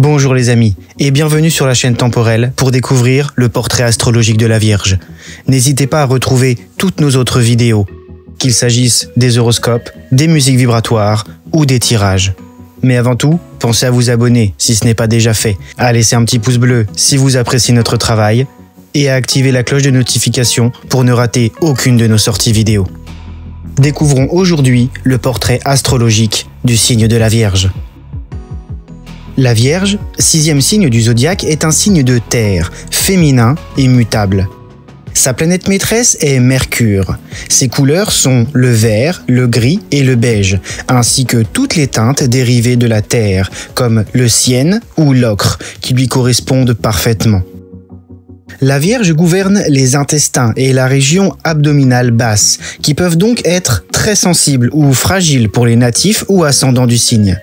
Bonjour les amis, et bienvenue sur la chaîne Temporelle pour découvrir le portrait astrologique de la Vierge. N'hésitez pas à retrouver toutes nos autres vidéos, qu'il s'agisse des horoscopes, des musiques vibratoires ou des tirages. Mais avant tout, pensez à vous abonner si ce n'est pas déjà fait, à laisser un petit pouce bleu si vous appréciez notre travail, et à activer la cloche de notification pour ne rater aucune de nos sorties vidéo. Découvrons aujourd'hui le portrait astrologique du signe de la Vierge. La Vierge, 6e signe du zodiaque, est un signe de terre, féminin et mutable. Sa planète maîtresse est Mercure. Ses couleurs sont le vert, le gris et le beige, ainsi que toutes les teintes dérivées de la terre, comme le cyène ou l'ocre, qui lui correspondent parfaitement. La Vierge gouverne les intestins et la région abdominale basse, qui peuvent donc être très sensibles ou fragiles pour les natifs ou ascendants du signe.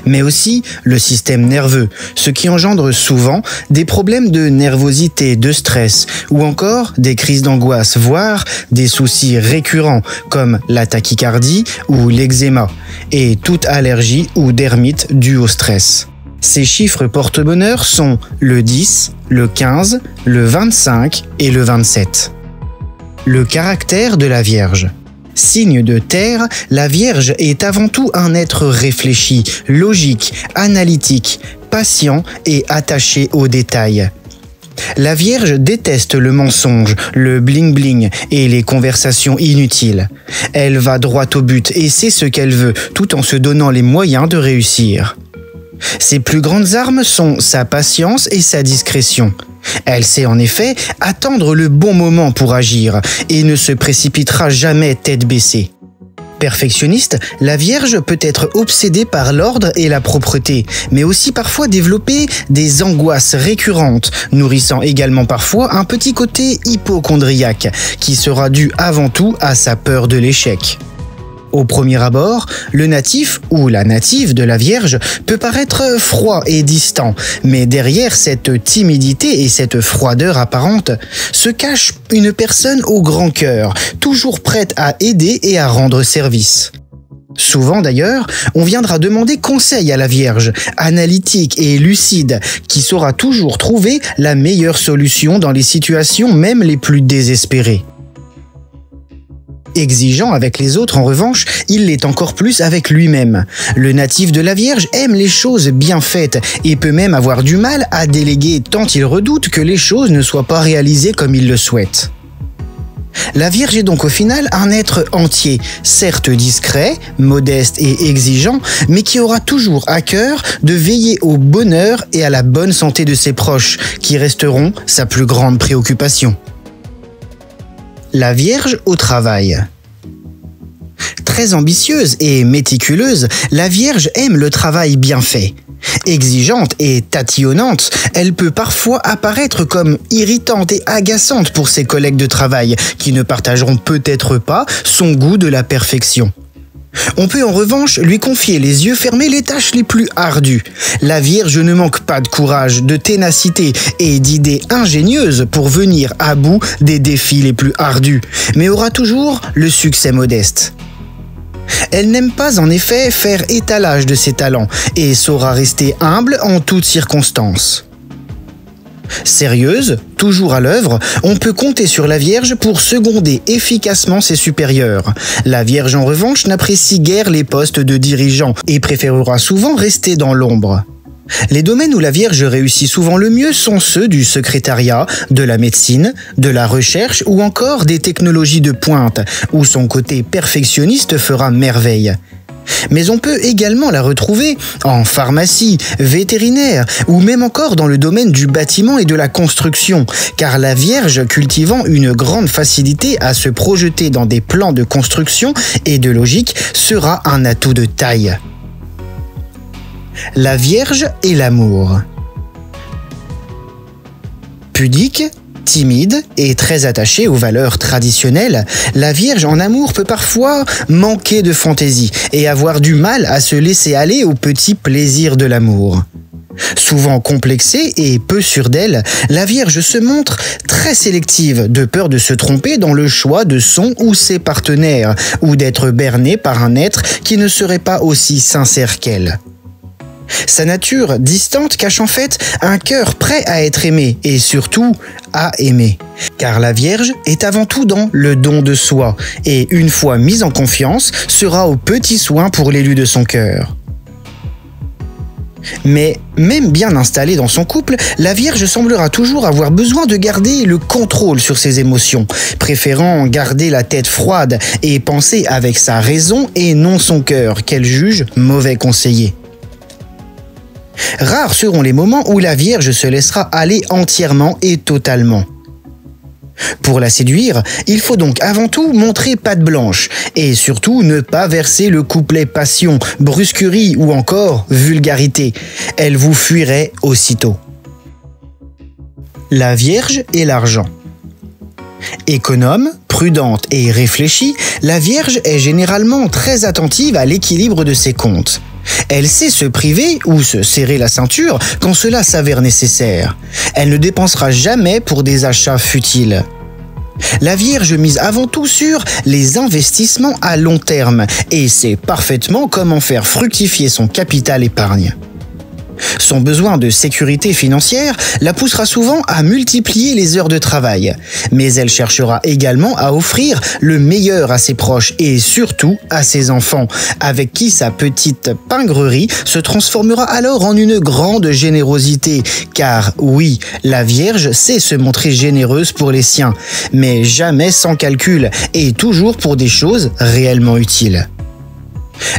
Mais aussi le système nerveux, ce qui engendre souvent des problèmes de nervosité, de stress, ou encore des crises d'angoisse, voire des soucis récurrents comme la tachycardie ou l'eczéma, et toute allergie ou dermite due au stress. Ces chiffres porte-bonheur sont le 10, le 15, le 25 et le 27. Le caractère de la Vierge. Signe de terre, la Vierge est avant tout un être réfléchi, logique, analytique, patient et attaché aux détails. La Vierge déteste le mensonge, le bling-bling et les conversations inutiles. Elle va droit au but et sait ce qu'elle veut, tout en se donnant les moyens de réussir. Ses plus grandes armes sont sa patience et sa discrétion. Elle sait en effet attendre le bon moment pour agir et ne se précipitera jamais tête baissée. Perfectionniste, la Vierge peut être obsédée par l'ordre et la propreté, mais aussi parfois développer des angoisses récurrentes, nourrissant également parfois un petit côté hypocondriaque, qui sera dû avant tout à sa peur de l'échec. Au premier abord, le natif ou la native de la Vierge peut paraître froid et distant, mais derrière cette timidité et cette froideur apparente se cache une personne au grand cœur, toujours prête à aider et à rendre service. Souvent d'ailleurs, on viendra demander conseil à la Vierge, analytique et lucide, qui saura toujours trouver la meilleure solution dans les situations même les plus désespérées. Exigeant avec les autres, en revanche, il l'est encore plus avec lui-même. Le natif de la Vierge aime les choses bien faites et peut même avoir du mal à déléguer tant il redoute que les choses ne soient pas réalisées comme il le souhaite. La Vierge est donc au final un être entier, certes discret, modeste et exigeant, mais qui aura toujours à cœur de veiller au bonheur et à la bonne santé de ses proches, qui resteront sa plus grande préoccupation. La Vierge au travail. Très ambitieuse et méticuleuse, la Vierge aime le travail bien fait. Exigeante et tatillonnante, elle peut parfois apparaître comme irritante et agaçante pour ses collègues de travail, qui ne partageront peut-être pas son goût de la perfection. On peut en revanche lui confier les yeux fermés les tâches les plus ardues. La Vierge ne manque pas de courage, de ténacité et d'idées ingénieuses pour venir à bout des défis les plus ardus, mais aura toujours le succès modeste. Elle n'aime pas en effet faire étalage de ses talents et saura rester humble en toutes circonstances. Sérieuse, toujours à l'œuvre, on peut compter sur la Vierge pour seconder efficacement ses supérieurs. La Vierge en revanche n'apprécie guère les postes de dirigeants et préférera souvent rester dans l'ombre. Les domaines où la Vierge réussit souvent le mieux sont ceux du secrétariat, de la médecine, de la recherche ou encore des technologies de pointe, où son côté perfectionniste fera merveille. Mais on peut également la retrouver en pharmacie, vétérinaire ou même encore dans le domaine du bâtiment et de la construction, car la Vierge, cultivant une grande facilité à se projeter dans des plans de construction et de logique, sera un atout de taille. La Vierge et l'amour. Pudique, timide et très attachée aux valeurs traditionnelles, la Vierge en amour peut parfois manquer de fantaisie et avoir du mal à se laisser aller aux petits plaisirs de l'amour. Souvent complexée et peu sûre d'elle, la Vierge se montre très sélective, de peur de se tromper dans le choix de son ou ses partenaires, ou d'être bernée par un être qui ne serait pas aussi sincère qu'elle. Sa nature distante cache en fait un cœur prêt à être aimé et surtout à aimer. Car la Vierge est avant tout dans le don de soi et une fois mise en confiance, sera aux petits soins pour l'élu de son cœur. Mais même bien installée dans son couple, la Vierge semblera toujours avoir besoin de garder le contrôle sur ses émotions, préférant garder la tête froide et penser avec sa raison et non son cœur, qu'elle juge mauvais conseiller. Rares seront les moments où la Vierge se laissera aller entièrement et totalement. Pour la séduire, il faut donc avant tout montrer patte blanche et surtout ne pas verser le couplet passion, brusquerie ou encore vulgarité. Elle vous fuirait aussitôt. La Vierge et l'argent. Économe, prudente et réfléchie, la Vierge est généralement très attentive à l'équilibre de ses comptes. Elle sait se priver ou se serrer la ceinture quand cela s'avère nécessaire. Elle ne dépensera jamais pour des achats futiles. La Vierge mise avant tout sur les investissements à long terme et sait parfaitement comment faire fructifier son capital épargne. Son besoin de sécurité financière la poussera souvent à multiplier les heures de travail, mais elle cherchera également à offrir le meilleur à ses proches et surtout à ses enfants, avec qui sa petite pingrerie se transformera alors en une grande générosité, car oui, la Vierge sait se montrer généreuse pour les siens, mais jamais sans calcul et toujours pour des choses réellement utiles.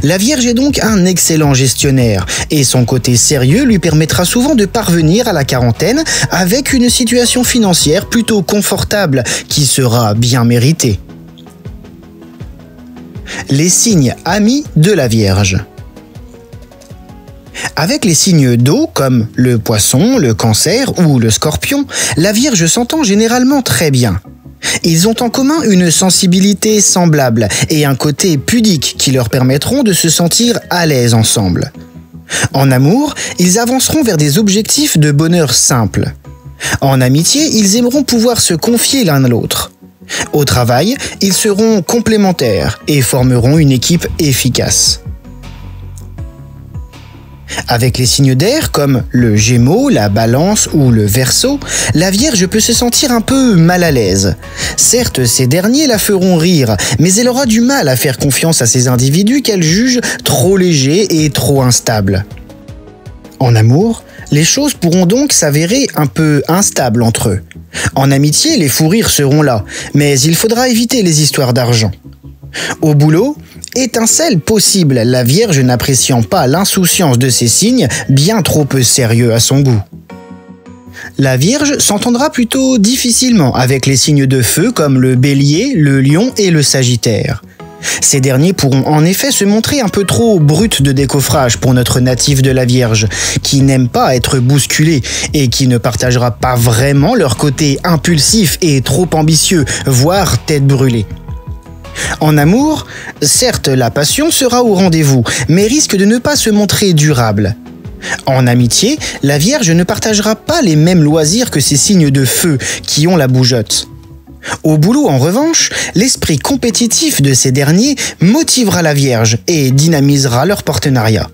La Vierge est donc un excellent gestionnaire et son côté sérieux lui permettra souvent de parvenir à la quarantaine avec une situation financière plutôt confortable qui sera bien méritée. Les signes amis de la Vierge. Avec les signes d'eau comme le poisson, le cancer ou le scorpion, la Vierge s'entend généralement très bien. Ils ont en commun une sensibilité semblable et un côté pudique qui leur permettront de se sentir à l'aise ensemble. En amour, ils avanceront vers des objectifs de bonheur simples. En amitié, ils aimeront pouvoir se confier l'un à l'autre. Au travail, ils seront complémentaires et formeront une équipe efficace. Avec les signes d'air comme le Gémeaux, la Balance ou le Verseau, la Vierge peut se sentir un peu mal à l'aise. Certes, ces derniers la feront rire, mais elle aura du mal à faire confiance à ces individus qu'elle juge trop légers et trop instables. En amour, les choses pourront donc s'avérer un peu instables entre eux. En amitié, les fous rires seront là, mais il faudra éviter les histoires d'argent. Au boulot, étincelle possible, la Vierge n'appréciant pas l'insouciance de ces signes bien trop peu sérieux à son goût. La Vierge s'entendra plutôt difficilement avec les signes de feu comme le Bélier, le Lion et le Sagittaire. Ces derniers pourront en effet se montrer un peu trop bruts de décoffrage pour notre natif de la Vierge, qui n'aime pas être bousculé et qui ne partagera pas vraiment leur côté impulsif et trop ambitieux, voire tête brûlée. En amour, certes la passion sera au rendez-vous, mais risque de ne pas se montrer durable. En amitié, la Vierge ne partagera pas les mêmes loisirs que ces signes de feu qui ont la bougeotte. Au boulot, en revanche, l'esprit compétitif de ces derniers motivera la Vierge et dynamisera leur partenariat.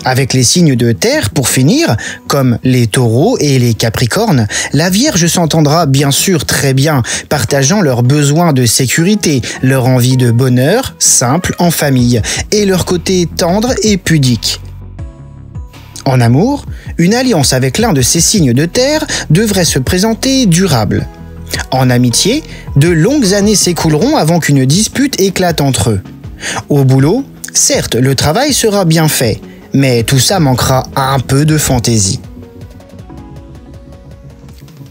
Avec les signes de terre, pour finir, comme les taureaux et les capricornes, la Vierge s'entendra bien sûr très bien, partageant leurs besoins de sécurité, leur envie de bonheur, simple, en famille, et leur côté tendre et pudique. En amour, une alliance avec l'un de ces signes de terre devrait se présenter durable. En amitié, de longues années s'écouleront avant qu'une dispute éclate entre eux. Au boulot, certes, le travail sera bien fait, mais tout ça manquera un peu de fantaisie.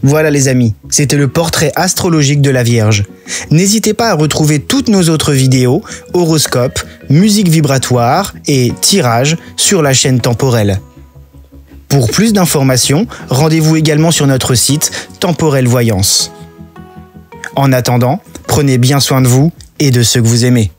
Voilà les amis, c'était le portrait astrologique de la Vierge. N'hésitez pas à retrouver toutes nos autres vidéos, horoscopes, musique vibratoire et tirages sur la chaîne Temporel. Pour plus d'informations, rendez-vous également sur notre site Temporel Voyance. En attendant, prenez bien soin de vous et de ceux que vous aimez.